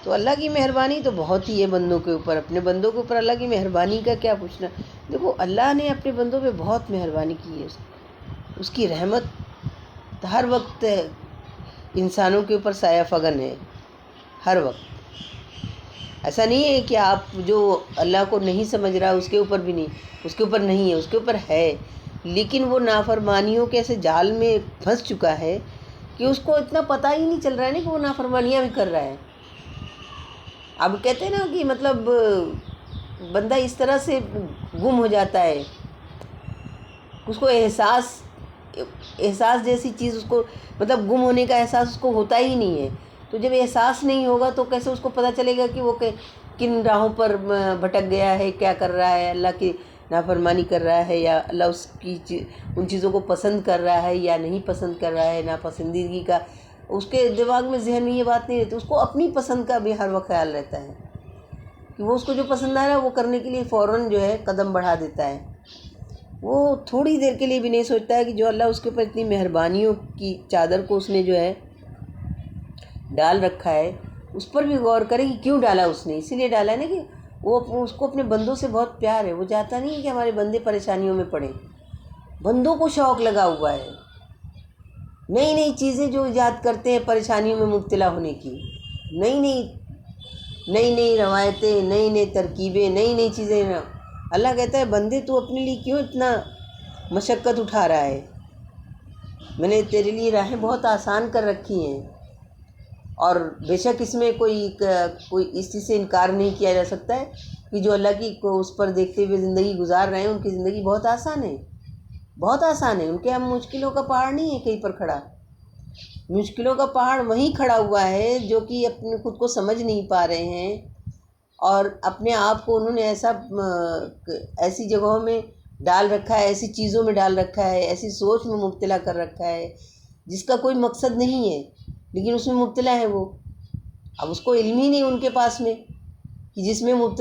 تو اللہ کی مہربانی تو بہت ہی ہے بندوں کے اوپر، اپنے بندوں کے اوپر اللہ کی مہربانی کا کیا پوچھنا. دیکھو اللہ نے اپنے بندوں پہ بہت مہربانی کی ہے، اس کی رحمت ہر وقت انسانوں کے اوپر سایہ فگن ہے، ہر وقت. ایسا نہیں ہے کہ آپ جو اللہ کو نہیں سمجھ رہا اس کے اوپر بھی نہیں، اس کے اوپر نہیں ہے، اس کے اوپر ہے، لیکن وہ نافرمانیوں کے ایسے جال میں پھنس چکا ہے کہ اس کو اتنا پتہ ہی نہیں چل رہا ہے نا کہ وہ نافرمانیاں بھی کر رہا ہے. اب کہتے ہیں نا کہ مطلب بندہ اس طرح سے گم ہو جاتا ہے، اس کو احساس جیسی چیز اس کو، مطلب گم ہونے کا احساس اس کو ہوتا ہی نہیں ہے. تو جب احساس نہیں ہوگا تو کیسے اس کو پتہ چلے گا کہ وہ کن راہوں پر بھٹک گیا ہے، کیا کر رہا ہے، اللہ کی نافرمانی کر رہا ہے یا اللہ اس کی ان چیزوں کو پسند کر رہا ہے یا نہیں پسند کر رہا ہے. ناپسندیدگی کا اس کے دماغ میں، ذہن میں یہ بات نہیں رہتی، اس کو اپنی پسند کا بھی ہر وقت خیال رہتا ہے کہ وہ اس کو جو پسند آ رہا ہے وہ کرنے کے لیے فوراً جو ہے قدم بڑھا دیتا ہے. وہ تھوڑی دیر کے لیے بھی نہیں سوچتا ہے کہ جو اللہ اس کے اوپر اتنی مہربانیوں کی چادر کو اس نے جو ہے ڈال رکھا ہے، اس پر بھی غور کرے کہ کیوں ڈالا اس نے. اسی لیے ڈالا ہے نا کہ وہ اس کو اپنے بندوں سے بہت پیار ہے. وہ چاہتا نہیں ہے کہ ہمارے بندے پریشانیوں میں پڑیں. بندوں کو شوق لگا ہوا ہے نئی نئی چیزیں جو ایجاد کرتے ہیں پریشانیوں میں مبتلا ہونے کی، نئی نئی روایتیں، نئی نئی ترکیبیں، نئی نئی چیزیں. اللہ کہتا ہے بندے تو اپنے لیے کیوں اتنا مشقت اٹھا رہا ہے، میں نے تیرے لیے راہیں بہت آسان کر رکھی ہیں. اور بے شک اس میں کوئی اس چیز سے انکار نہیں کیا جا سکتا ہے کہ جو اللہ کی کو اس پر دیکھتے ہوئے زندگی گزار رہے ہیں ان کی زندگی بہت آسان ہے، بہت آسان ہے. ان کے ہم مشکلوں کا پہاڑ نہیں ہے کہیں پر کھڑا. مشکلوں کا پہاڑ وہیں کھڑا ہوا ہے جو کہ اپنے خود کو سمجھ نہیں پا رہے ہیں، اور اپنے آپ کو انہوں نے ایسی جگہوں میں ڈال رکھا ہے، ایسی چیزوں میں ڈال رکھا ہے، ایسی سوچ میں مبتلا کر رکھا ہے جس کا کوئی مقصد نہیں ہے، لیکن اس میں مبتلا ہے وہ. اب اس کو علم ہی نہیں ان کے پاس میں کہ جس میں مبتلا